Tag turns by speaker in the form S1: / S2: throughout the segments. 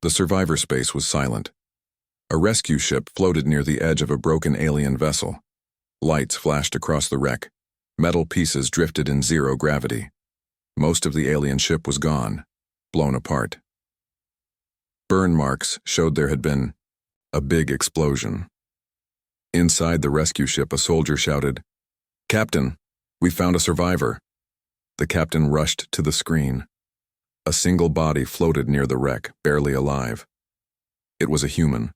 S1: The survivor space was silent. A rescue ship floated near the edge of a broken alien vessel. Lights flashed across the wreck. Metal pieces drifted in zero gravity. Most of the alien ship was gone, blown apart. Burn marks showed there had been a big explosion. Inside the rescue ship, a soldier shouted, "Captain, we found a survivor." The captain rushed to the screen. A single body floated near the wreck, barely alive. It was a human.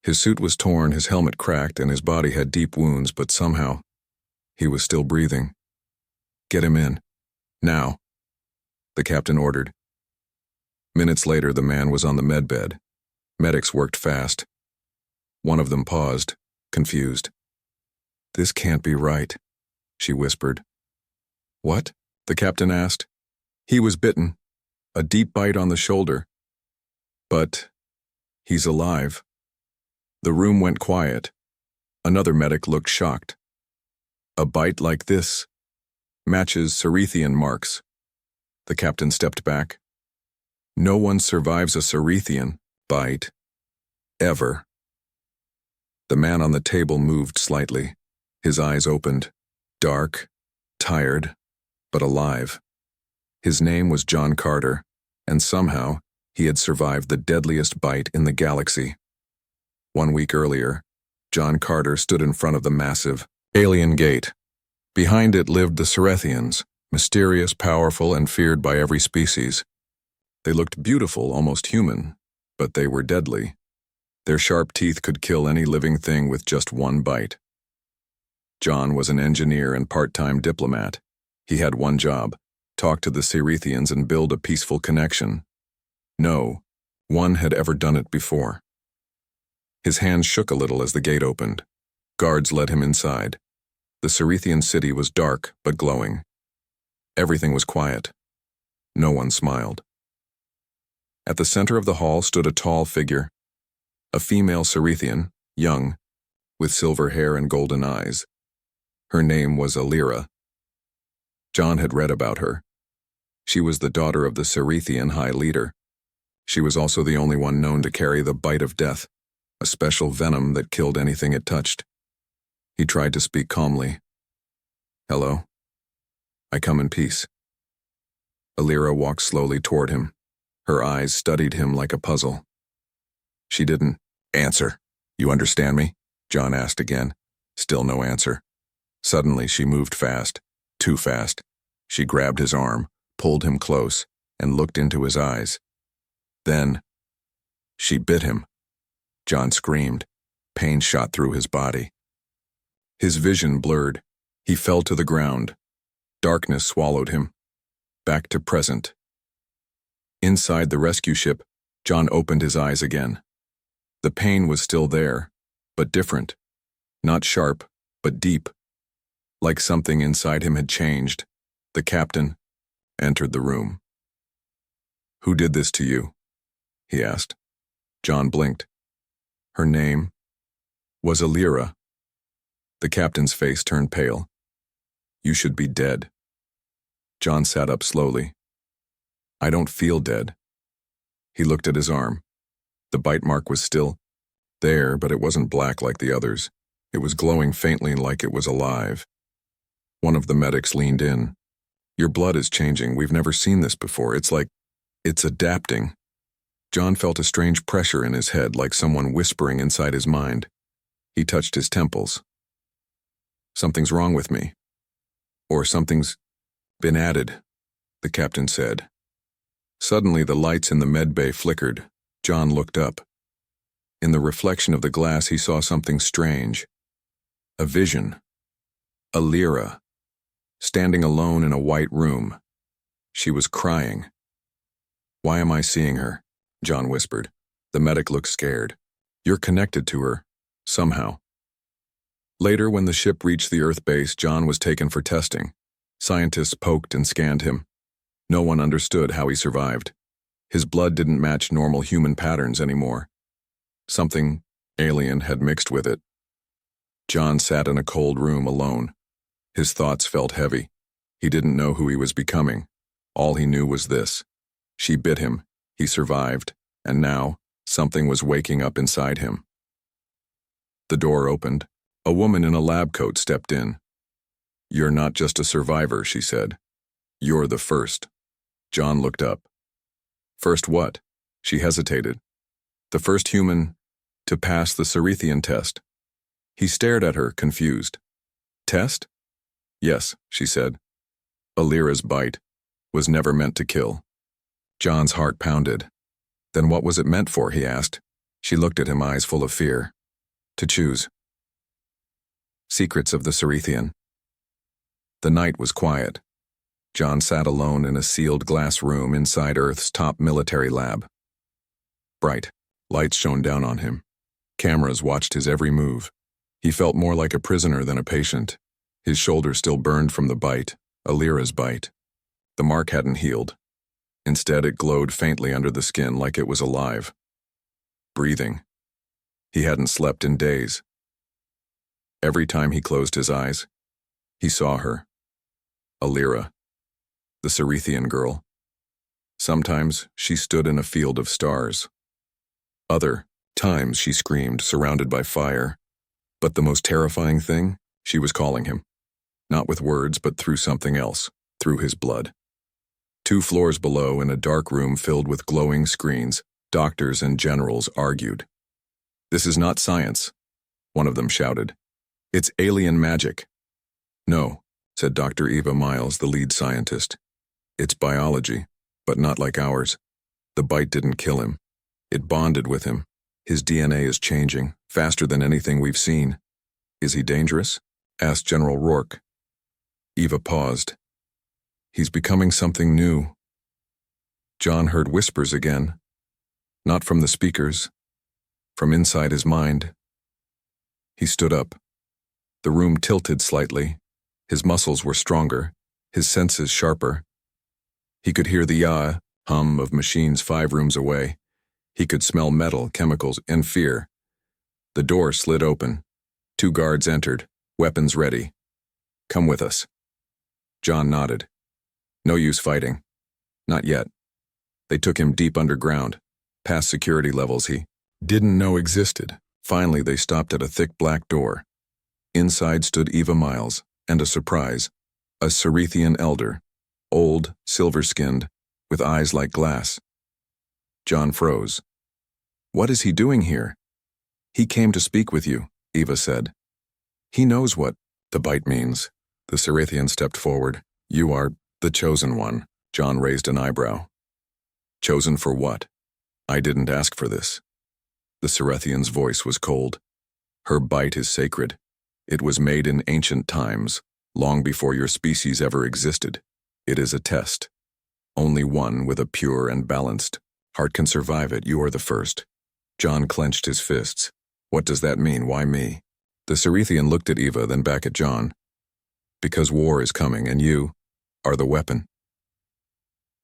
S1: His suit was torn, his helmet cracked, and his body had deep wounds, but somehow, he was still breathing. "Get him in. Now," the captain ordered. Minutes later, the man was on the medbed. Medics worked fast. One of them paused, confused. "This can't be right," she whispered. "What?" the captain asked. "He was bitten. A deep bite on the shoulder. But he's alive." The room went quiet. Another medic looked shocked. "A bite like this matches Cerethian marks." The captain stepped back. "No one survives a Cerethian bite. Ever." The man on the table moved slightly. His eyes opened. Dark, tired, but alive. His name was John Carter, and somehow he had survived the deadliest bite in the galaxy. 1 week earlier, John Carter stood in front of the massive alien gate. Behind it lived the Cerethians, mysterious, powerful, and feared by every species. They looked beautiful, almost human, but they were deadly. Their sharp teeth could kill any living thing with just one bite. John was an engineer and part-time diplomat. He had one job: talk to the Cerethians and build a peaceful connection. No one had ever done it before. His hands shook a little as the gate opened. Guards led him inside. The Cerethian city was dark but glowing. Everything was quiet. No one smiled. At the center of the hall stood a tall figure, a female Cerethian, young, with silver hair and golden eyes. Her name was Alira. John had read about her. She was the daughter of the Cerethian High Leader. She was also the only one known to carry the bite of death, a special venom that killed anything it touched. He tried to speak calmly. "Hello. I come in peace." Alira walked slowly toward him. Her eyes studied him like a puzzle. She didn't answer. "You understand me?" John asked again. Still no answer. Suddenly she moved fast, too fast. She grabbed his arm, pulled him close, and looked into his eyes. Then she bit him. John screamed. Pain shot through his body. His vision blurred. He fell to the ground. Darkness swallowed him. Back to present. Inside the rescue ship, John opened his eyes again. The pain was still there, but different. Not sharp, but deep. Like something inside him had changed. The captain entered the room. "Who did this to you?" he asked. John blinked. Her name was Alira. The captain's face turned pale. "You should be dead." John sat up slowly. "I don't feel dead." He looked at his arm. The bite mark was still there, but it wasn't black like the others. It was glowing faintly like it was alive. One of the medics leaned in. "Your blood is changing. We've never seen this before. It's like it's adapting." John felt a strange pressure in his head, like someone whispering inside his mind. He touched his temples. "Something's wrong with me. Or something's been added," the captain said. Suddenly the lights in the medbay flickered. John looked up. In the reflection of the glass he saw something strange. A vision. Alira, standing alone in a white room. She was crying. "Why am I seeing her?" John whispered. The medic looked scared. "You're connected to her, somehow." Later, when the ship reached the Earth base, John was taken for testing. Scientists poked and scanned him. No one understood how he survived. His blood didn't match normal human patterns anymore. Something alien had mixed with it. John sat in a cold room alone. His thoughts felt heavy. He didn't know who he was becoming. All he knew was this: she bit him, he survived, And now, something was waking up inside him. The door opened. A woman in a lab coat stepped in. "You're not just a survivor," she said. "You're the first." John looked up. "First what?" She hesitated. "The first human to pass the Cerethian test." He stared at her, confused. "Test?" "Yes," she said. "Alira's bite was never meant to kill." John's heart pounded. "Then what was it meant for?" he asked. She looked at him, eyes full of fear. "To choose." Secrets of the Cerethian. The night was quiet. John sat alone in a sealed glass room inside Earth's top military lab. Bright lights shone down on him. Cameras watched his every move. He felt more like a prisoner than a patient. His shoulder still burned from the bite, Alira's bite. The mark hadn't healed. Instead, it glowed faintly under the skin like it was alive. Breathing. He hadn't slept in days. Every time he closed his eyes, he saw her. Alira, the Cerethian girl. Sometimes she stood in a field of stars. Other times she screamed, surrounded by fire. But the most terrifying thing, she was calling him. Not with words, but through something else, through his blood. 2 floors below, in a dark room filled with glowing screens, doctors and generals argued. "This is not science," one of them shouted. "It's alien magic." "No," said Dr. Eva Miles, the lead scientist. "It's biology, but not like ours. The bite didn't kill him. It bonded with him. His DNA is changing, faster than anything we've seen." "Is he dangerous?" asked General Rourke. Eva paused. "He's becoming something new." John heard whispers again. Not from the speakers, from inside his mind. He stood up. The room tilted slightly. His muscles were stronger, his senses sharper. He could hear the hum of machines 5 rooms away. He could smell metal, chemicals, and fear. The door slid open. 2 guards entered, weapons ready. "Come with us." John nodded. "No use fighting." "Not yet." They took him deep underground, past security levels he didn't know existed. Finally, they stopped at a thick black door. Inside stood Eva Miles, and a surprise, a Cerethian elder, old, silver-skinned, with eyes like glass. John froze. "What is he doing here?" "He came to speak with you," Eva said. "He knows what the bite means." The Cerethian stepped forward. "You are the chosen one." John raised an eyebrow. "Chosen for what?" "I didn't ask for this." The Cerethian's voice was cold. "Her bite is sacred. It was made in ancient times, long before your species ever existed. It is a test. Only one with a pure and balanced heart can survive it. You are the first." John clenched his fists. "What does that mean? Why me?" The Cerethian looked at Eva, then back at John. "Because war is coming, and you are the weapon."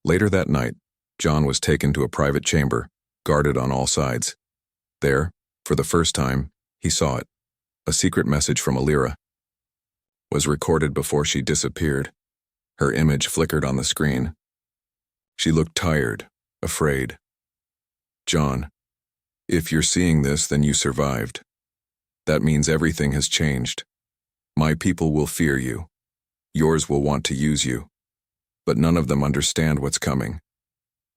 S1: Later that night, John was taken to a private chamber, guarded on all sides. There, for the first time, he saw it. A secret message from Alira was recorded before she disappeared. Her image flickered on the screen. She looked tired, afraid. "John, if you're seeing this, then you survived. That means everything has changed. My people will fear you. Yours will want to use you. But none of them understand what's coming.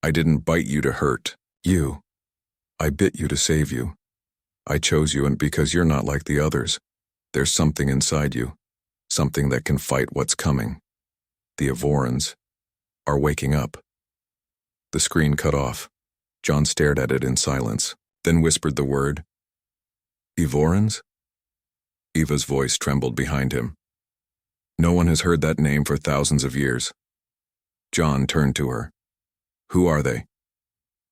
S1: I didn't bite you to hurt you. I bit you to save you. I chose you, and because you're not like the others, there's something inside you, something that can fight what's coming. The Evorans are waking up." The screen cut off. John stared at it in silence, then whispered the word. "Evorans?" Eva's voice trembled behind him. "No one has heard that name for thousands of years." John turned to her. "Who are they?"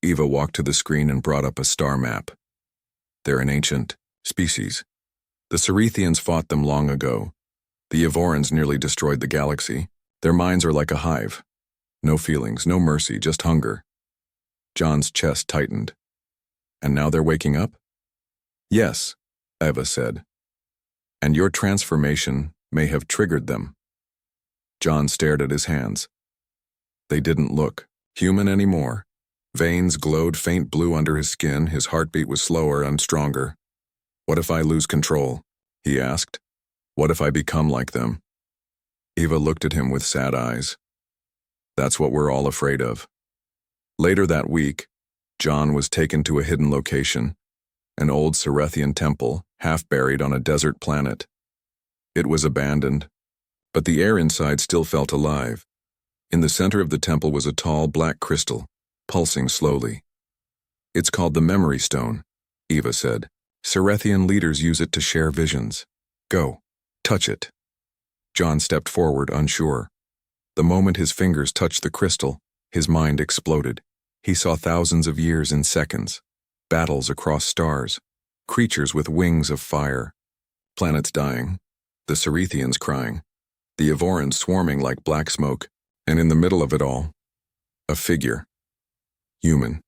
S1: Eva walked to the screen and brought up a star map. "They're an ancient species. The Cerethians fought them long ago. The Evorans nearly destroyed the galaxy. Their minds are like a hive. No feelings, no mercy, just hunger." John's chest tightened. "And now they're waking up?" "Yes," Eva said. "And your transformation may have triggered them." John stared at his hands. They didn't look human anymore. Veins glowed faint blue under his skin, his heartbeat was slower and stronger. "What if I lose control?" he asked. "What if I become like them?" Eva looked at him with sad eyes. "That's what we're all afraid of." Later that week, John was taken to a hidden location, an old Cerethian temple, half buried on a desert planet. It was abandoned, but the air inside still felt alive. In the center of the temple was a tall black crystal, pulsing slowly. "It's called the Memory Stone," Eva said. "Cerethian leaders use it to share visions. Go, touch it." John stepped forward, unsure. The moment his fingers touched the crystal, his mind exploded. He saw thousands of years in seconds, battles across stars, creatures with wings of fire, planets dying, the Cerethians crying, the Evorans swarming like black smoke, and in the middle of it all, a figure. Human,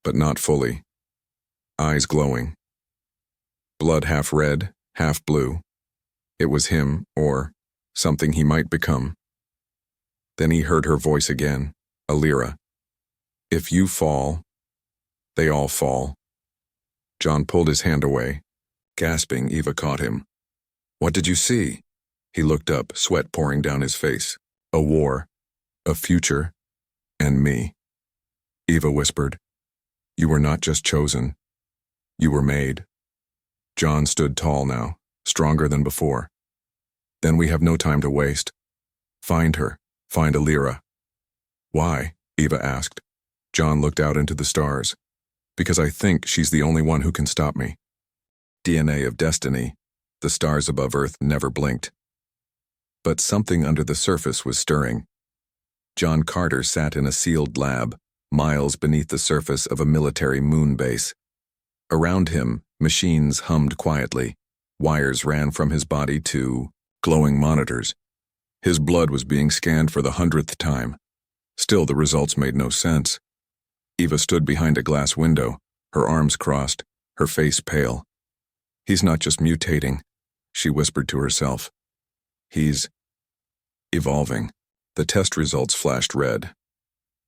S1: but not fully. Eyes glowing. Blood half red, half blue. It was him, or something he might become. Then he heard her voice again, Alira. "If you fall, they all fall." John pulled his hand away. Gasping, Eva caught him. "What did you see?" He looked up, sweat pouring down his face. "A war, a future, and me." Eva whispered, "You were not just chosen. You were made." John stood tall now, stronger than before. "Then we have no time to waste. Find her. Find Alira." "Why?" Eva asked. John looked out into the stars. "Because I think she's the only one who can stop me." DNA of destiny. The stars above Earth never blinked. But something under the surface was stirring. John Carter sat in a sealed lab, miles beneath the surface of a military moon base. Around him, machines hummed quietly. Wires ran from his body to glowing monitors. His blood was being scanned for the 100th time. Still, the results made no sense. Eva stood behind a glass window, her arms crossed, her face pale. "He's not just mutating," she whispered to herself. "He's evolving." The test results flashed red.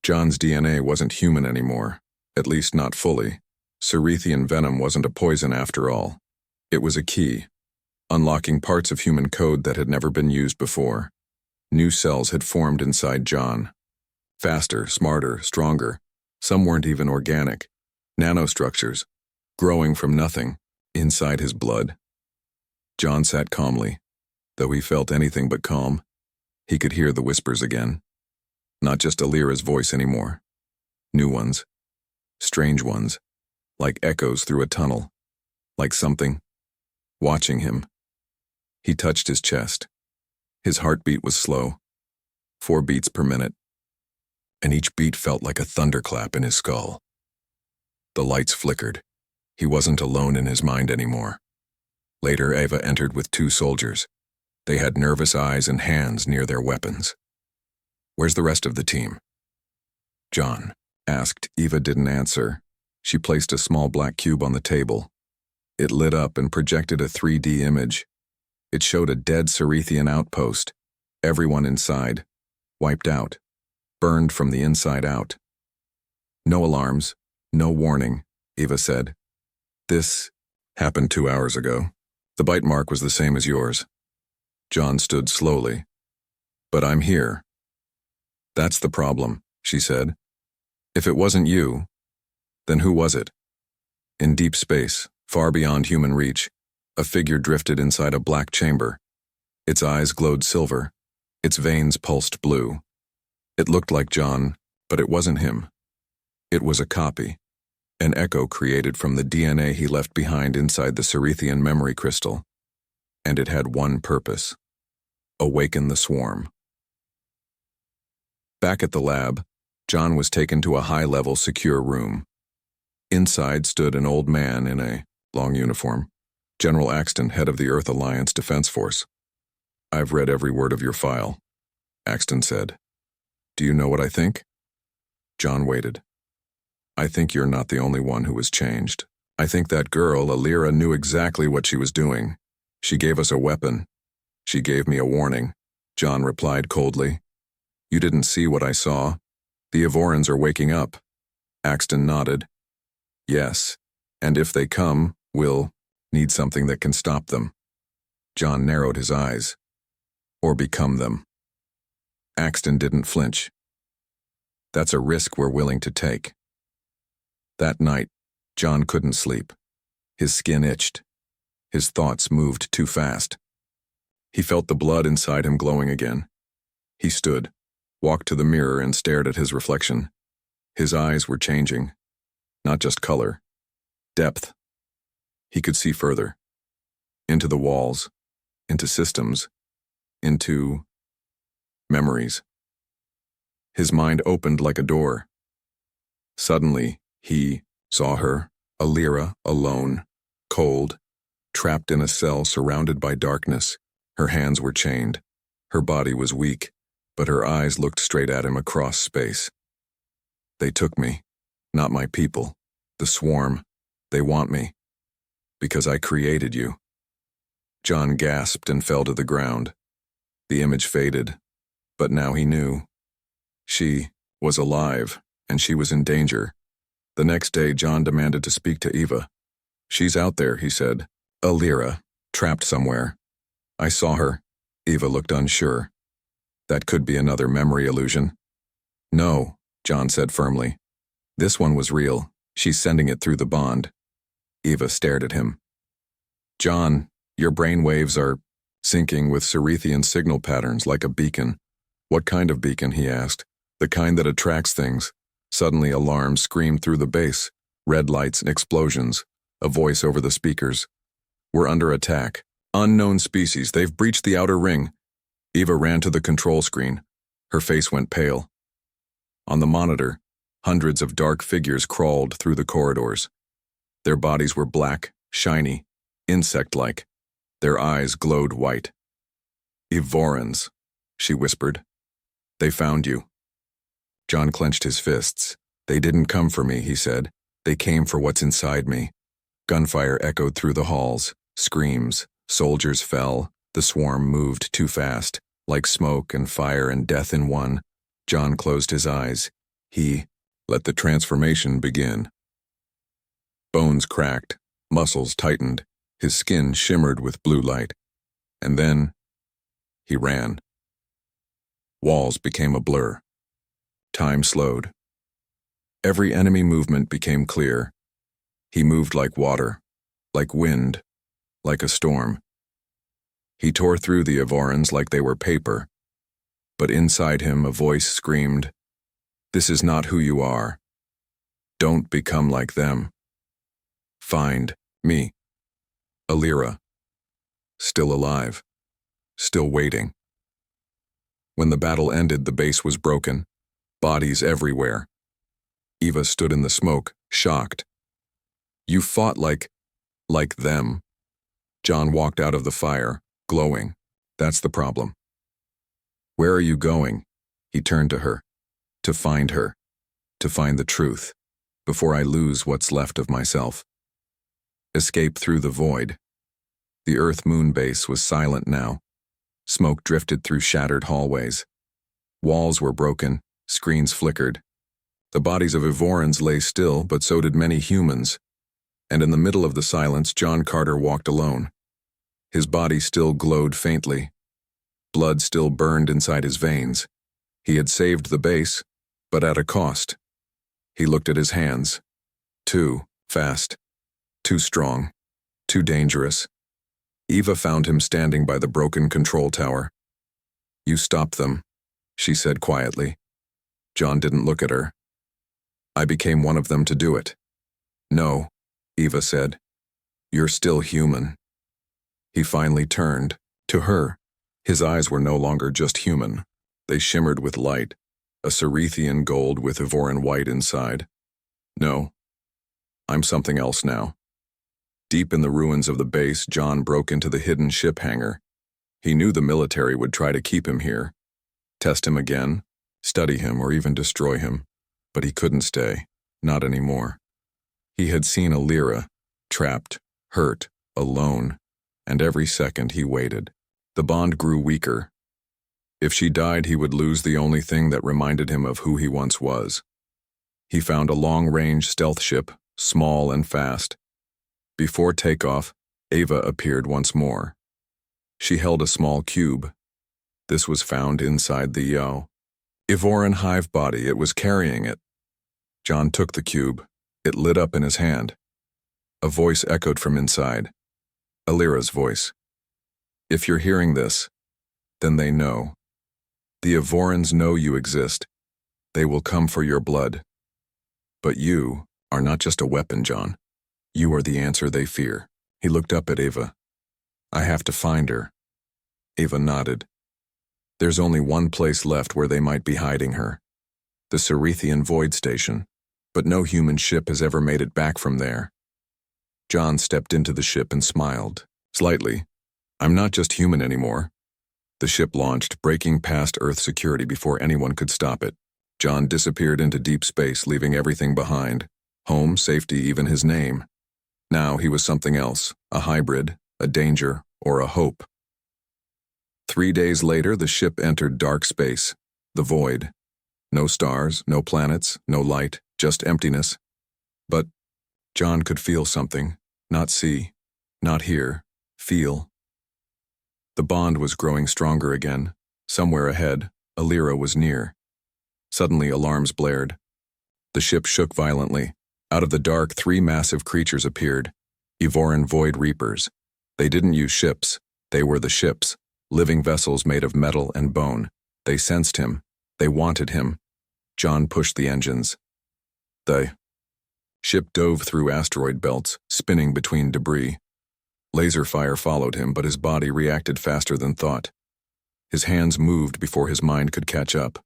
S1: John's DNA wasn't human anymore, at least not fully. Cerethian venom wasn't a poison after all. It was a key, unlocking parts of human code that had never been used before. New cells had formed inside John. Faster, smarter, stronger. Some weren't even organic. Nanostructures, growing from nothing, inside his blood. John sat calmly. Though he felt anything but calm, he could hear the whispers again. Not just Alira's voice anymore. New ones. Strange ones. Like echoes through a tunnel. Like something watching him. He touched his chest. His heartbeat was slow. 4 beats per minute. And each beat felt like a thunderclap in his skull. The lights flickered. He wasn't alone in his mind anymore. Later, Eva entered with 2 soldiers. They had nervous eyes and hands near their weapons. "Where's the rest of the team?" John asked. Eva didn't answer. She placed a small black cube on the table. It lit up and projected a 3D image. It showed a dead Cerethian outpost. Everyone inside, wiped out, burned from the inside out. "No alarms, no warning," Eva said. "This happened 2 hours ago. The bite mark was the same as yours." John stood slowly. "But I'm here." "That's the problem," she said. "If it wasn't you, then who was it?" In deep space, far beyond human reach, a figure drifted inside a black chamber. Its eyes glowed silver. Its veins pulsed blue. It looked like John, but it wasn't him. It was a copy, an echo created from the DNA he left behind inside the Cerethian memory crystal. And it had one purpose: awaken the swarm. Back at the lab, John was taken to a high-level secure room. Inside stood an old man in a long uniform, General Axton, head of the Earth Alliance Defense Force. "I've read every word of your file," Axton said. "Do you know what I think?" John waited. "I think you're not the only one who was changed. I think that girl, Alira, knew exactly what she was doing. She gave us a weapon. She gave me a warning," John replied coldly. "You didn't see what I saw. The Evorans are waking up. Axton nodded. Yes, and if they come, we'll need something that can stop them. John narrowed his eyes. Or become them. Axton didn't flinch. That's a risk we're willing to take. That night, John couldn't sleep. His skin itched. His thoughts moved too fast. He felt the blood inside him glowing again. He stood, walked to the mirror and stared at his reflection. His eyes were changing. Not just color. Depth. He could see further. Into the walls. Into systems. Into memories. His mind opened like a door. Suddenly, he saw her, Alira, alone, cold, trapped in a cell surrounded by darkness. Her hands were chained. Her body was weak, but her eyes looked straight at him across space. They took me, not my people, the swarm. They want me. Because I created you. John gasped and fell to the ground. The image faded, but now he knew. She was alive, and she was in danger. The next day, John demanded to speak to Eva. She's out there, he said. Alira, trapped somewhere. I saw her. Eva looked unsure. That could be another memory illusion. No, John said firmly. This one was real. She's sending it through the bond. Eva stared at him. John, your brain waves are syncing with Cerethian signal patterns like a beacon. What kind of beacon, he asked. The kind that attracts things. Suddenly alarms screamed through the base, red lights and explosions, a voice over the speakers. We're under attack. Unknown species, they've breached the outer ring. Eva ran to the control screen. Her face went pale. On the monitor, hundreds of dark figures crawled through the corridors. Their bodies were black, shiny, insect-like. Their eyes glowed white. Evorans, she whispered. They found you. John clenched his fists. They didn't come for me, he said. They came for what's inside me. Gunfire echoed through the halls. Screams. Soldiers fell. The swarm moved too fast, like smoke and fire and death in one. John closed his eyes. He let the transformation begin. Bones cracked. Muscles tightened. His skin shimmered with blue light. And then, he ran. Walls became a blur. Time slowed. Every enemy movement became clear. He moved like water, like wind, like a storm. He tore through the Evorans like they were paper. But inside him a voice screamed, "This is not who you are. Don't become like them. Find me." Alira. Still alive. Still waiting. When the battle ended, the base was broken. Bodies everywhere. Eva stood in the smoke, shocked. You fought like them. John walked out of the fire, glowing. That's the problem. Where are you going? He turned to her. To find her. To find the truth. Before I lose what's left of myself. Escape through the void. The Earth-Moon base was silent now. Smoke drifted through shattered hallways. Walls were broken, screens flickered. The bodies of Evorans lay still, but so did many humans. And in the middle of the silence, John Carter walked alone. His body still glowed faintly. Blood still burned inside his veins. He had saved the base, but at a cost. He looked at his hands. Too fast. Too strong. Too dangerous. Eva found him standing by the broken control tower. You stopped them, she said quietly. John didn't look at her. I became one of them to do it. No, Eva said. You're still human. He finally turned. To her. His eyes were no longer just human. They shimmered with light, a Cerethian gold with Evoran white inside. No, I'm something else now. Deep in the ruins of the base, John broke into the hidden ship hangar. He knew the military would try to keep him here, test him again, study him, or even destroy him. But he couldn't stay, not anymore. He had seen Alira, trapped, hurt, alone, and every second he waited. The bond grew weaker. If she died, he would lose the only thing that reminded him of who he once was. He found a long-range stealth ship, small and fast. Before takeoff, Ava appeared once more. She held a small cube. This was found inside the Evoran hive body. It was carrying it. John took the cube. It lit up in his hand. A voice echoed from inside. Alira's voice. If you're hearing this, then they know. The Evorans know you exist. They will come for your blood. But you are not just a weapon, John. You are the answer they fear. He looked up at Ava. I have to find her. Ava nodded. There's only one place left where they might be hiding her. The Cerethian Void Station. But no human ship has ever made it back from there. John stepped into the ship and smiled. Slightly. I'm not just human anymore. The ship launched, breaking past Earth security before anyone could stop it. John disappeared into deep space, leaving everything behind. Home, safety, even his name. Now he was something else, a hybrid, a danger, or a hope. 3 days later, the ship entered dark space, the void. No stars, no planets, no light, just emptiness. But John could feel something, not see, not hear, feel. The bond was growing stronger again. Somewhere ahead, Alira was near. Suddenly, alarms blared. The ship shook violently. Out of the dark, 3 massive creatures appeared, Evoran Void Reapers. They didn't use ships. They were the ships, living vessels made of metal and bone. They sensed him. They wanted him. John pushed the engines. The ship dove through asteroid belts, spinning between debris. Laser fire followed him, but his body reacted faster than thought. His hands moved before his mind could catch up.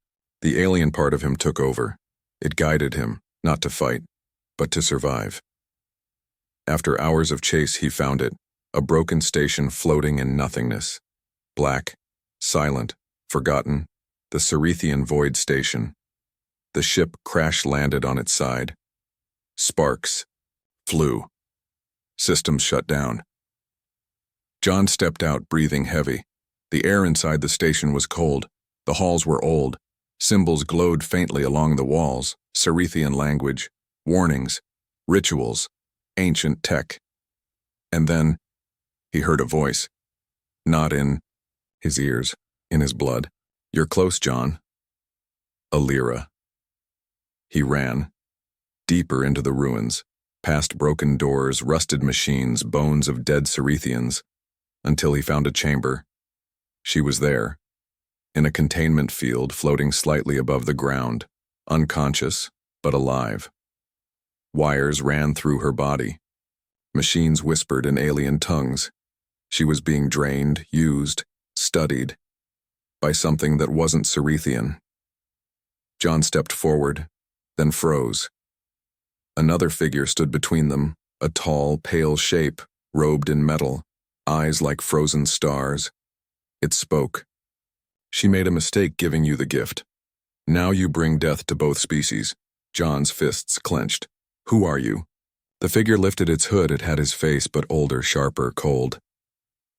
S1: The alien part of him took over. It guided him, not to fight, but to survive. After hours of chase, he found it, a broken station floating in nothingness. Black, silent, forgotten, the Cerethian Void Station. The ship crash-landed on its side. Sparks flew. Systems shut down. John stepped out, breathing heavy. The air inside the station was cold. The halls were old. Symbols glowed faintly along the walls, Cerethian language, warnings, rituals, ancient tech. And then he heard a voice. Not in his ears, in his blood. You're close, John. Alira. He ran. Deeper into the ruins, past broken doors, rusted machines, bones of dead Cerethians, until he found a chamber. She was there, in a containment field floating slightly above the ground, unconscious, but alive. Wires ran through her body. Machines whispered in alien tongues. She was being drained, used, studied, by something that wasn't Cerethian. John stepped forward, then froze. Another figure stood between them, a tall, pale shape, robed in metal, eyes like frozen stars. It spoke. She made a mistake giving you the gift. Now you bring death to both species. John's fists clenched. Who are you? The figure lifted its hood. It had his face, but older, sharper, cold.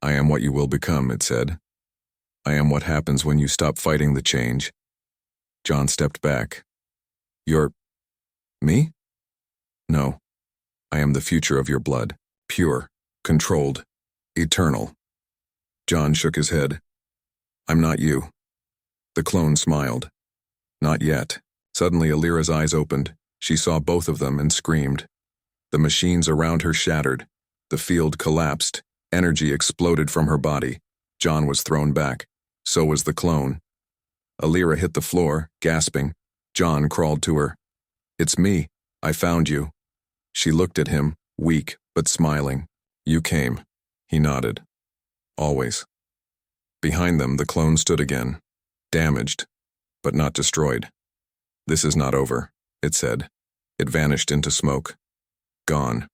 S1: I am what you will become, it said. I am what happens when you stop fighting the change. John stepped back. You're me? No. I am the future of your blood. Pure, controlled, eternal. John shook his head. I'm not you. The clone smiled. Not yet. Suddenly Alira's eyes opened. She saw both of them and screamed. The machines around her shattered. The field collapsed. Energy exploded from her body. John was thrown back. So was the clone. Alira hit the floor, gasping. John crawled to her. It's me. I found you. She looked at him, weak but smiling. You came. He nodded. Always. Behind them, the clone stood again. Damaged, but not destroyed. This is not over, it said. It vanished into smoke. Gone.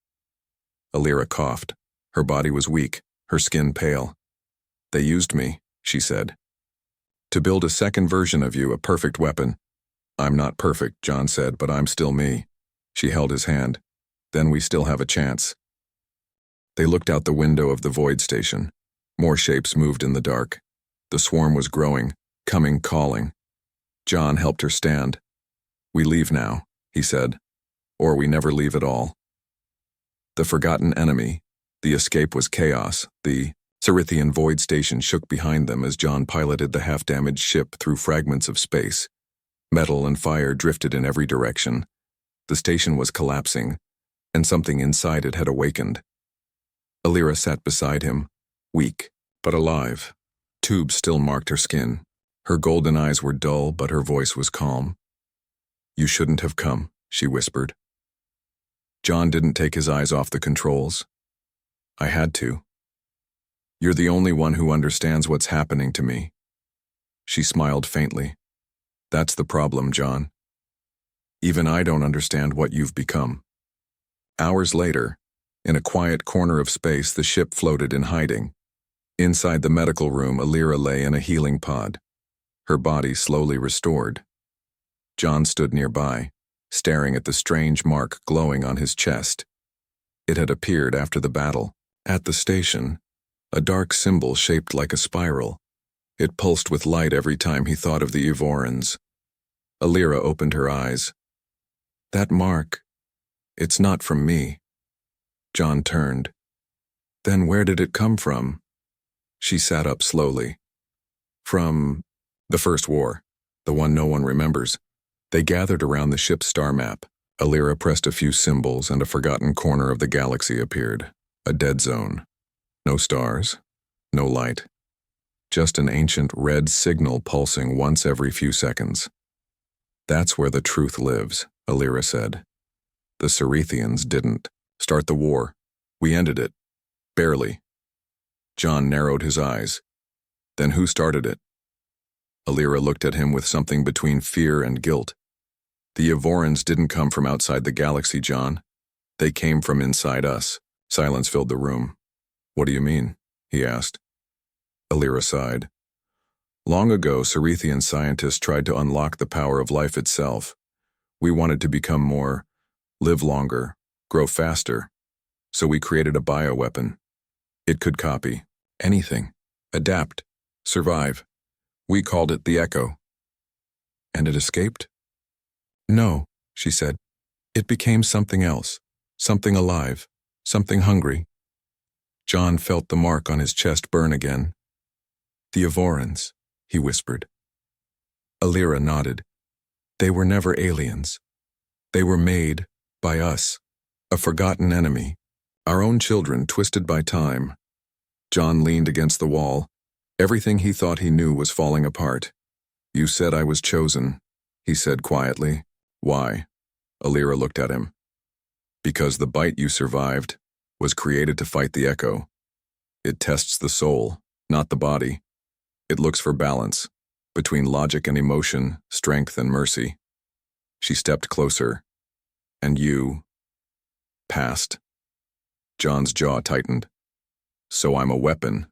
S1: Alira coughed. Her body was weak, her skin pale. They used me, she said. To build a second version of you, a perfect weapon. I'm not perfect, John said, but I'm still me. She held his hand. Then we still have a chance. They looked out the window of the void station. More shapes moved in the dark. The swarm was growing, coming, calling. John helped her stand. We leave now, he said, or we never leave at all. The forgotten enemy. The escape was chaos. The Cerithian void station shook behind them as John piloted the half-damaged ship through fragments of space. Metal and fire drifted in every direction. The station was collapsing, and something inside it had awakened. Alira sat beside him, weak, but alive. Tubes still marked her skin. Her golden eyes were dull, but her voice was calm. "You shouldn't have come," she whispered. John didn't take his eyes off the controls. "I had to. You're the only one who understands what's happening to me." She smiled faintly. "That's the problem, John. Even I don't understand what you've become." Hours later, in a quiet corner of space, the ship floated in hiding. Inside the medical room, Alira lay in a healing pod, her body slowly restored. John stood nearby, staring at the strange mark glowing on his chest. It had appeared after the battle. At the station, a dark symbol shaped like a spiral. It pulsed with light every time he thought of the Evorans. Alira opened her eyes. "That mark, it's not from me." John turned. "Then where did it come from?" She sat up slowly. "From the First War, the one no one remembers." They gathered around the ship's star map. Alira pressed a few symbols and a forgotten corner of the galaxy appeared. A dead zone. No stars, no light. Just an ancient red signal pulsing once every few seconds. "That's where the truth lives," Alira said. "The Cerithians didn't start the war. We ended it. Barely." John narrowed his eyes. "Then who started it?" Alira looked at him with something between fear and guilt. "The Evorans didn't come from outside the galaxy, John. They came from inside us." Silence filled the room. "What do you mean?" he asked. Alira sighed. "Long ago, Cerithian scientists tried to unlock the power of life itself. We wanted to become more, live longer, grow faster. So we created a bioweapon. It could copy anything, adapt, survive. We called it the Echo." "And it escaped?" "No," she said. "It became something else, something alive, something hungry." John felt the mark on his chest burn again. "The Evorans," he whispered. Alira nodded. "They were never aliens. They were made by us, a forgotten enemy, our own children twisted by time." John leaned against the wall. Everything he thought he knew was falling apart. "You said I was chosen," he said quietly. "Why?" Alira looked at him. "Because the bite you survived was created to fight the Echo. It tests the soul, not the body. It looks for balance, between logic and emotion, strength and mercy." She stepped closer. "And you passed." John's jaw tightened. "So I'm a weapon?"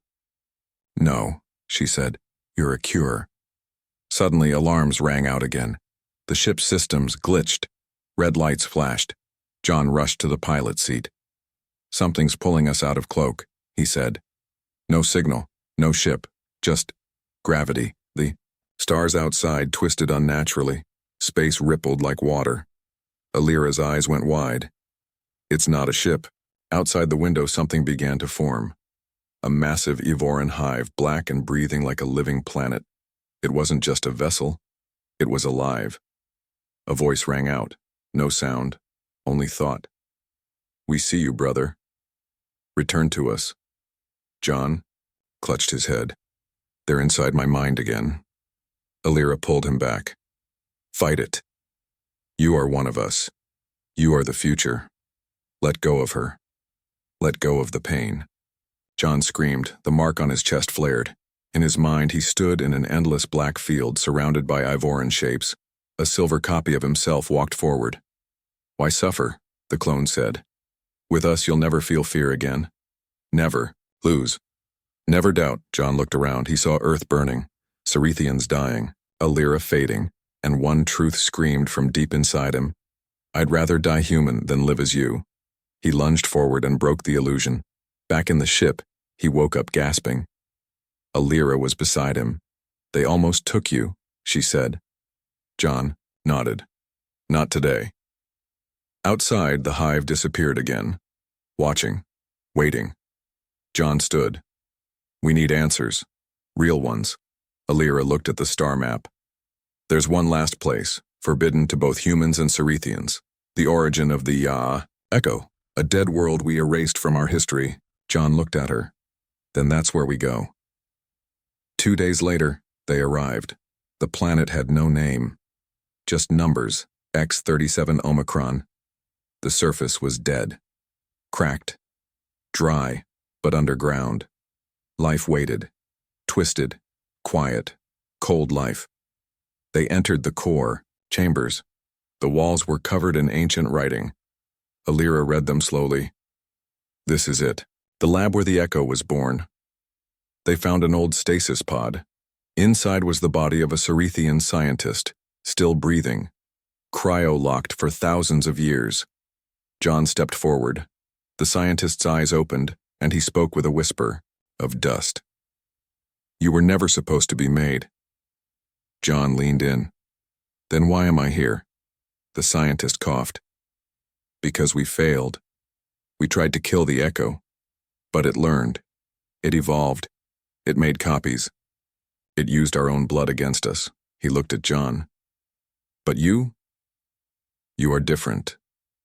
S1: "No," she said. "You're a cure." Suddenly, alarms rang out again. The ship's systems glitched. Red lights flashed. John rushed to the pilot seat. "Something's pulling us out of Cloak," he said. "No signal, no ship, just gravity." The stars outside twisted unnaturally. Space rippled like water. Alira's eyes went wide. "It's not a ship." Outside the window, something began to form. A massive Evoran hive, black and breathing like a living planet. It wasn't just a vessel. It was alive. A voice rang out. No sound, only thought. "We see you, brother. Return to us." John clutched his head. "They're inside my mind again." Alira pulled him back. "Fight it. You are one of us. You are the future. Let go of her. Let go of the pain." John screamed. The mark on his chest flared. In his mind, he stood in an endless black field surrounded by Ivoran shapes. A silver copy of himself walked forward. "Why suffer?" the clone said. "With us, you'll never feel fear again. Never lose. Never doubt." John looked around. He saw Earth burning, Cerithians dying, Alira fading, and one truth screamed from deep inside him. "I'd rather die human than live as you." He lunged forward and broke the illusion. Back in the ship, he woke up gasping. Alira was beside him. "They almost took you," she said. John nodded. "Not today." Outside, the hive disappeared again. Watching. Waiting. John stood. We need answers. Real ones. Alira looked at the star map. There's one last place, forbidden to both humans and Cerethians. The origin of the, Echo. A dead world we erased from our history. John looked at her. Then that's where we go. 2 days later, they arrived. The planet had no name. Just numbers, X37 Omicron. The surface was dead. Cracked. Dry, but underground. Life waited. Twisted. Quiet. Cold life. They entered the core, chambers. The walls were covered in ancient writing. Alira read them slowly. This is it. The lab where the Echo was born. They found an old stasis pod. Inside was the body of a Cerethian scientist, still breathing, cryo-locked for thousands of years. John stepped forward. The scientist's eyes opened, and he spoke with a whisper of dust. You were never supposed to be made. John leaned in. Then why am I here? The scientist coughed. Because we failed. We tried to kill the Echo. But it learned. It evolved. It made copies. It used our own blood against us. He looked at John. But you? You are different.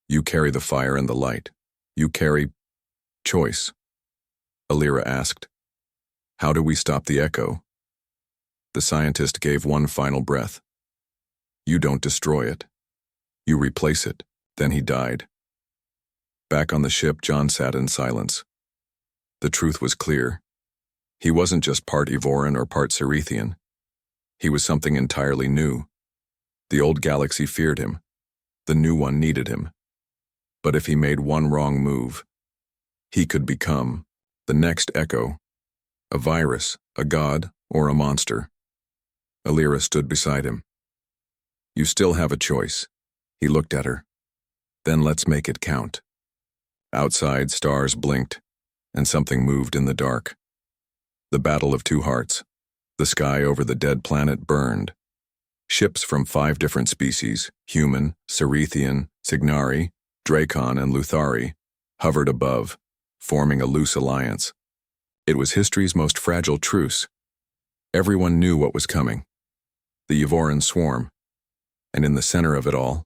S1: You carry the fire and the light. You carry choice. Alira asked. How do we stop the Echo? The scientist gave one final breath. You don't destroy it. You replace it. Then he died. Back on the ship, John sat in silence. The truth was clear. He wasn't just part Evoran or part Cerethian. He was something entirely new. The old galaxy feared him. The new one needed him. But if he made one wrong move, he could become the next Echo, a virus, a god, or a monster. Alira stood beside him. You still have a choice. He looked at her. Then let's make it count. Outside, stars blinked, and something moved in the dark. The battle of two hearts. The sky over the dead planet burned. Ships from 5 different species, human, Cerethian, Signari, Dracon, and Luthari, hovered above, forming a loose alliance. It was history's most fragile truce. Everyone knew what was coming. The Evoran swarm. And in the center of it all,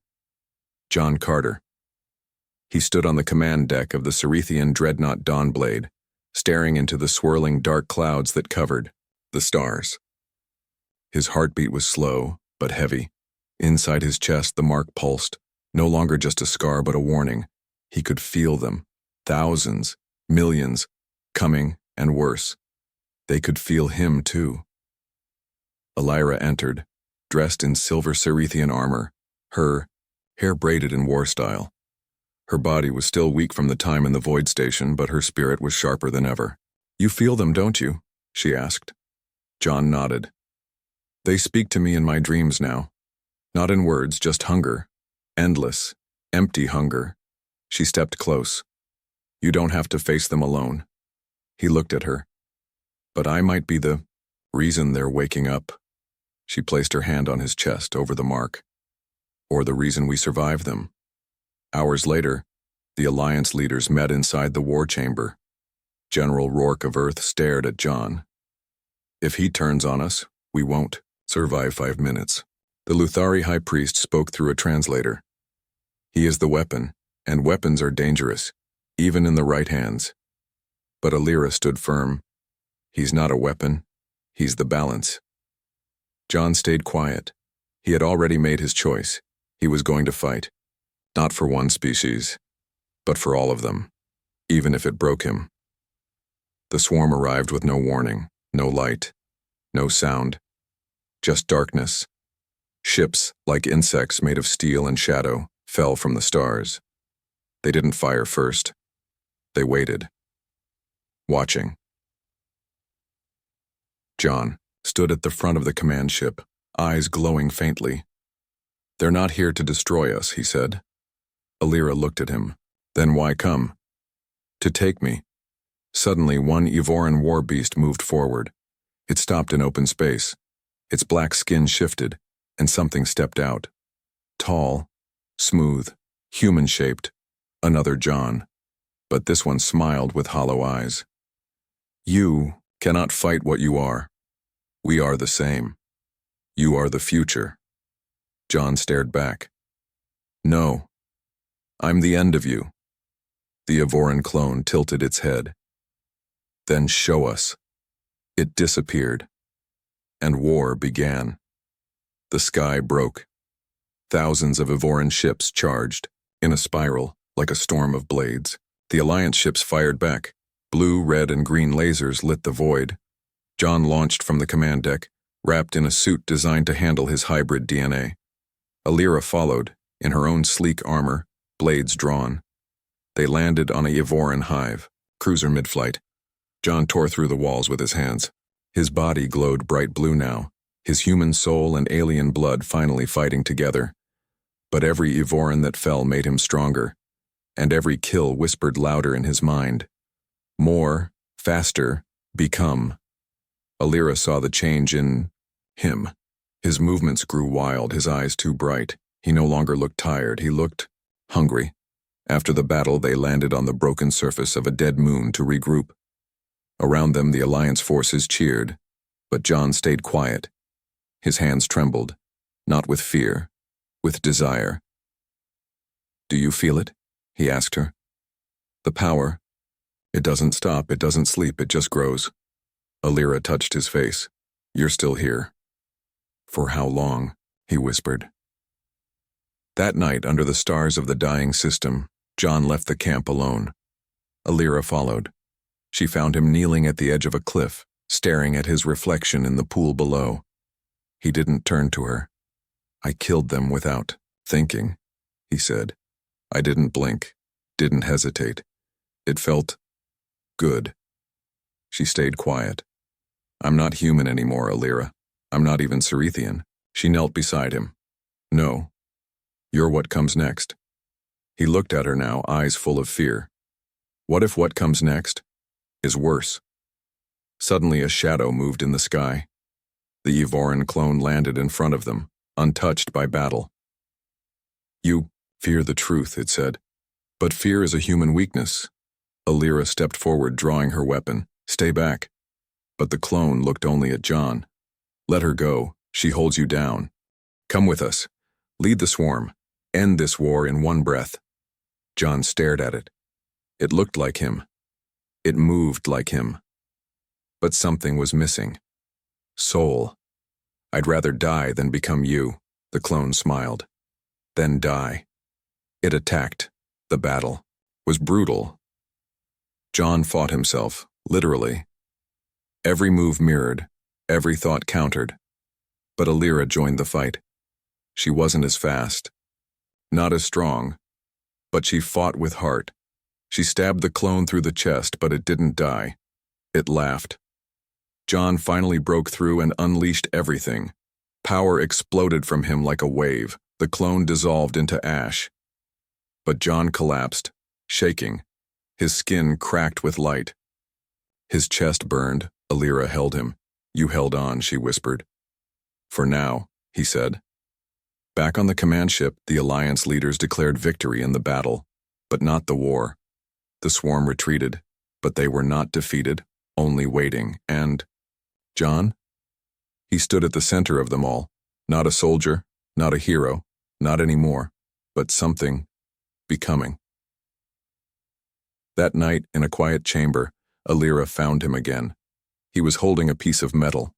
S1: John Carter. He stood on the command deck of the Cerethian dreadnought Dawnblade, staring into the swirling dark clouds that covered the stars. His heartbeat was slow, but heavy. Inside his chest, the mark pulsed, no longer just a scar but a warning. He could feel them, thousands, millions, coming and worse. They could feel him too. Alira entered, dressed in silver Cerethian armor, her hair braided in war style. Her body was still weak from the time in the Void Station, but her spirit was sharper than ever. You feel them, don't you? She asked. John nodded. They speak to me in my dreams now. Not in words, just hunger. Endless, empty hunger. She stepped close. You don't have to face them alone. He looked at her. But I might be the reason they're waking up. She placed her hand on his chest over the mark. Or the reason we survived them. Hours later, the Alliance leaders met inside the war chamber. General Rourke of Earth stared at John. If he turns on us, we won't survive 5 minutes. The Luthari High Priest spoke through a translator. He is the weapon, and weapons are dangerous, even in the right hands. But Alira stood firm. He's not a weapon, he's the balance. John stayed quiet. He had already made his choice. He was going to fight. Not for one species, but for all of them, even if it broke him. The swarm arrived with no warning, no light, no sound, just darkness. Ships, like insects made of steel and shadow, fell from the stars. They didn't fire first. They waited, watching. John stood at the front of the command ship, eyes glowing faintly. They're not here to destroy us, he said. Alira looked at him. Then why come? To take me. Suddenly, one Evoran war beast moved forward. It stopped in open space. Its black skin shifted, and something stepped out. Tall, smooth, human-shaped, another John, but this one smiled with hollow eyes. You cannot fight what you are. We are the same. You are the future. John stared back. No, I'm the end of you. The Evoran clone tilted its head. Then show us. It disappeared, and war began. The sky broke. Thousands of Evoran ships charged, in a spiral, like a storm of blades. The Alliance ships fired back. Blue, red, and green lasers lit the void. John launched from the command deck, wrapped in a suit designed to handle his hybrid DNA. Alira followed, in her own sleek armor, blades drawn. They landed on a Evoran hive, cruiser mid-flight. John tore through the walls with his hands. His body glowed bright blue now, his human soul and alien blood finally fighting together. But every Evoran that fell made him stronger, and every kill whispered louder in his mind. More, faster, become. Alira saw the change in him. His movements grew wild, his eyes too bright. He no longer looked tired, he looked hungry. After the battle, they landed on the broken surface of a dead moon to regroup. Around them, the Alliance forces cheered, but John stayed quiet. His hands trembled, not with fear, with desire. Do you feel it? He asked her. The power. It doesn't stop, it doesn't sleep, it just grows. Alira touched his face. You're still here. For how long? He whispered. That night, under the stars of the dying system, John left the camp alone. Alira followed. She found him kneeling at the edge of a cliff, staring at his reflection in the pool below. He didn't turn to her. I killed them without thinking, he said. I didn't blink, didn't hesitate. It felt good. She stayed quiet. I'm not human anymore, Alira. I'm not even Cerethian. She knelt beside him. No. You're what comes next. He looked at her now, eyes full of fear. What if what comes next is worse? Suddenly a shadow moved in the sky. The Evoran clone landed in front of them, untouched by battle. You fear the truth, it said. But fear is a human weakness. Alira stepped forward, drawing her weapon. Stay back. But the clone looked only at John. Let her go. She holds you down. Come with us. Lead the swarm. End this war in one breath. John stared at it. It looked like him. It moved like him. But something was missing. Soul. I'd rather die than become you, the clone smiled. Then die. It attacked. The battle was brutal. John fought himself, literally. Every move mirrored, every thought countered. But Alira joined the fight. She wasn't as fast, not as strong, but she fought with heart. She stabbed the clone through the chest, but it didn't die. It laughed. John finally broke through and unleashed everything. Power exploded from him like a wave. The clone dissolved into ash. But John collapsed, shaking. His skin cracked with light. His chest burned. Alira held him. You held on, she whispered. For now, he said. Back on the command ship, the Alliance leaders declared victory in the battle, but not the war. The swarm retreated, but they were not defeated, only waiting, and John? He stood at the center of them all, not a soldier, not a hero, not anymore, but something becoming. That night, in a quiet chamber, Alira found him again. He was holding a piece of metal,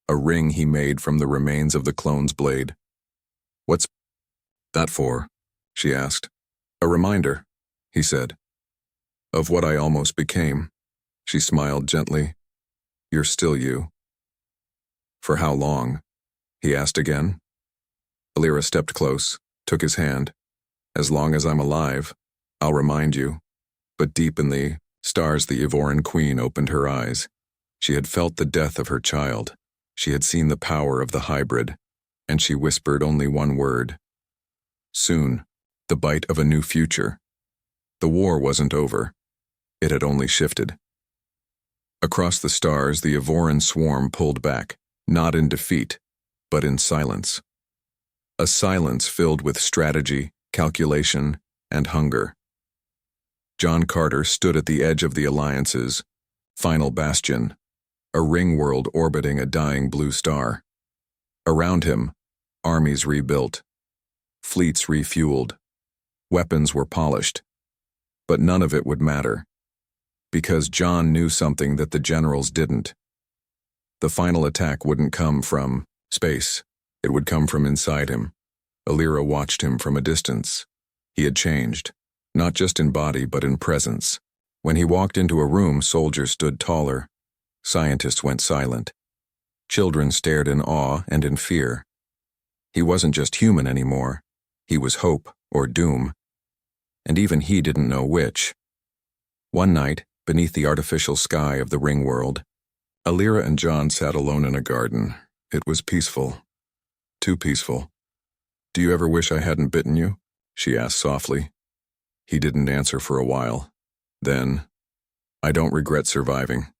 S1: a ring he made from the remains of the clone's blade. What's that for? She asked. A reminder, he said. Of what I almost became. She smiled gently. You're still you. For how long? He asked again. Alira stepped close, took his hand. As long as I'm alive, I'll remind you. But deep in the stars, the Evoran queen opened her eyes. She had felt the death of her child. She had seen the power of the hybrid, and she whispered only one word. Soon, the bite of a new future. The war wasn't over. It had only shifted. Across the stars, the Evoran swarm pulled back, not in defeat, but in silence. A silence filled with strategy, calculation, and hunger. John Carter stood at the edge of the Alliance's final bastion, a ring world orbiting a dying blue star. Around him, armies rebuilt, fleets refueled, weapons were polished, but none of it would matter, because John knew something that the generals didn't. The final attack wouldn't come from space, it would come from inside him. Alira watched him from a distance. He had changed, not just in body but in presence. When he walked into a room, soldiers stood taller. Scientists went silent. Children stared in awe and in fear. He wasn't just human anymore. He was hope or doom. And even he didn't know which. One night, beneath the artificial sky of the ring world, Alira and John sat alone in a garden. It was peaceful. Too peaceful. "Do you ever wish I hadn't bitten you?" she asked softly. He didn't answer for a while. Then, "I don't regret surviving.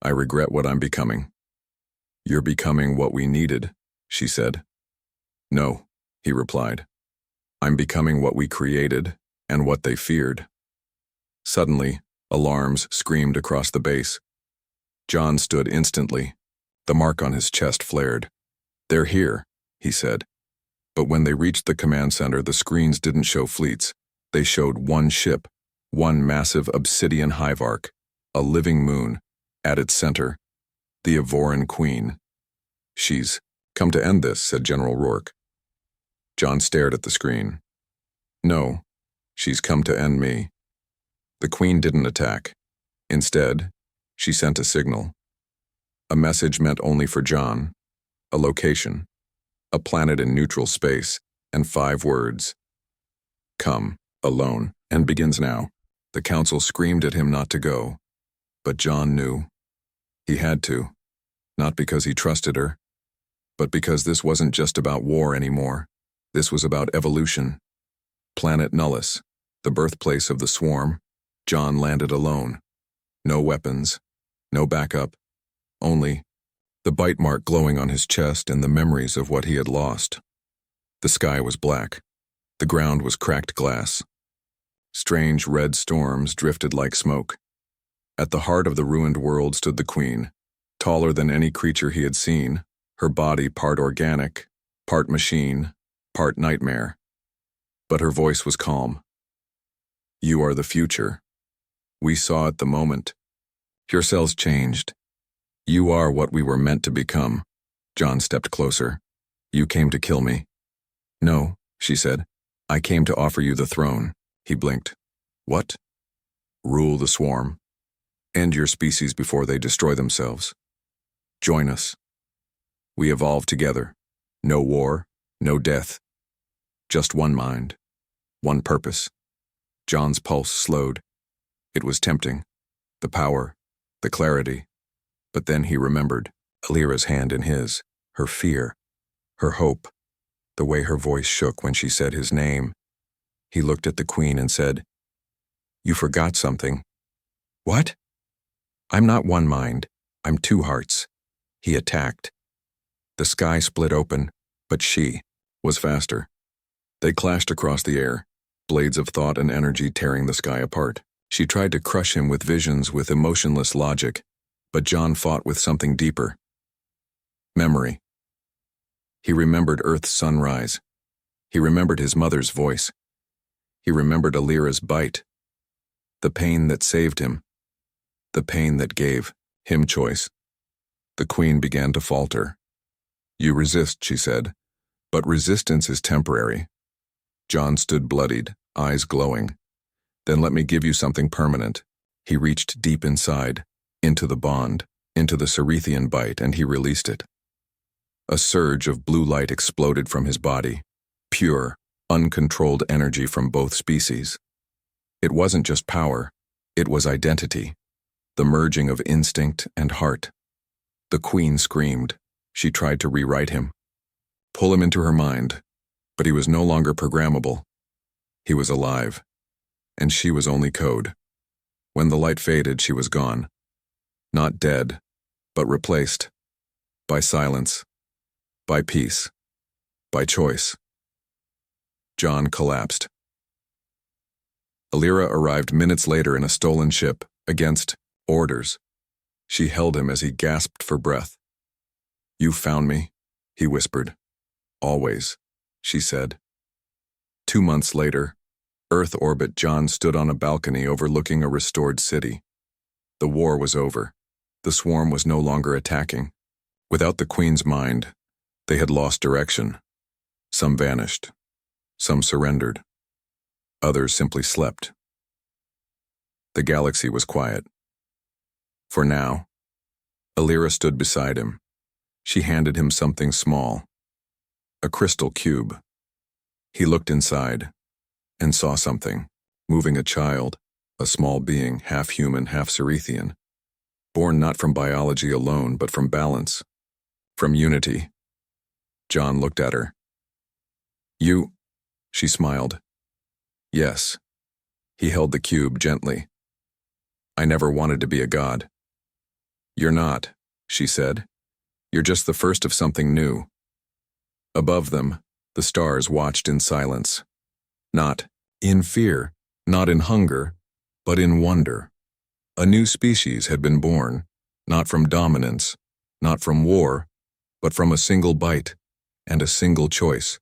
S1: I regret what I'm becoming." "You're becoming what we needed," she said. "No," he replied. "I'm becoming what we created and what they feared." Suddenly, alarms screamed across the base. John stood instantly. The mark on his chest flared. "They're here," he said. But when they reached the command center, the screens didn't show fleets. They showed one ship, one massive obsidian hive arc, a living moon. At its center, the Avoran Queen. "She's come to end this," said General Rourke. John stared at the screen. "No, she's come to end me." The Queen didn't attack. Instead, she sent a signal. A message meant only for John, a location, a planet in neutral space, and 5 words. "Come, alone, and begins now." The council screamed at him not to go, but John knew. He had to, not because he trusted her, but because this wasn't just about war anymore. This was about evolution. Planet Nullus, the birthplace of the swarm, John landed alone. No weapons, no backup, only the bite mark glowing on his chest and the memories of what he had lost. The sky was black. The ground was cracked glass. Strange red storms drifted like smoke. At the heart of the ruined world stood the Queen, taller than any creature he had seen, her body part organic, part machine, part nightmare. But her voice was calm. "You are the future. We saw it the moment. Your cells changed. You are what we were meant to become." John stepped closer. "You came to kill me." "No," she said. "I came to offer you the throne." He blinked. "What?" "Rule the swarm. End your species before they destroy themselves. Join us. We evolve together. No war, no death. Just one mind, one purpose." John's pulse slowed. It was tempting. The power, the clarity. But then he remembered Alira's hand in his, her fear, her hope, the way her voice shook when she said his name. He looked at the Queen and said, "You forgot something." "What?" "I'm not one mind. I'm 2 hearts." He attacked. The sky split open, but she was faster. They clashed across the air, blades of thought and energy tearing the sky apart. She tried to crush him with visions, with emotionless logic, but John fought with something deeper. Memory. He remembered Earth's sunrise. He remembered his mother's voice. He remembered Alira's bite. The pain that saved him. The pain that gave him choice. The Queen began to falter. "You resist," she said, "but resistance is temporary." John stood bloodied, eyes glowing. "Then let me give you something permanent." He reached deep inside, into the bond, into the Cerethian bite, and he released it. A surge of blue light exploded from his body, pure, uncontrolled energy from both species. It wasn't just power, it was identity, the merging of instinct and heart. The Queen screamed. She tried to rewrite him, pull him into her mind, but he was no longer programmable. He was alive, and she was only code. When the light faded, she was gone. Not dead, but replaced. By silence, by peace, by choice. John collapsed. Alira arrived minutes later in a stolen ship, against orders. She held him as he gasped for breath. "You found me," he whispered. "Always," she said. 2 months later, Earth orbit John stood on a balcony overlooking a restored city. The war was over. The swarm was no longer attacking. Without the Queen's mind, they had lost direction. Some vanished. Some surrendered. Others simply slept. The galaxy was quiet. For now, Alira stood beside him. She handed him something small. A crystal cube. He looked inside and saw something, moving a child, a small being, half human, half Cerethian, born not from biology alone, but from balance, from unity. John looked at her. "You," she smiled. "Yes." He held the cube gently. "I never wanted to be a god." "You're not," she said. "You're just the first of something new." Above them, the stars watched in silence. Not in fear, not in hunger, but in wonder. A new species had been born, not from dominance, not from war, but from a single bite and a single choice.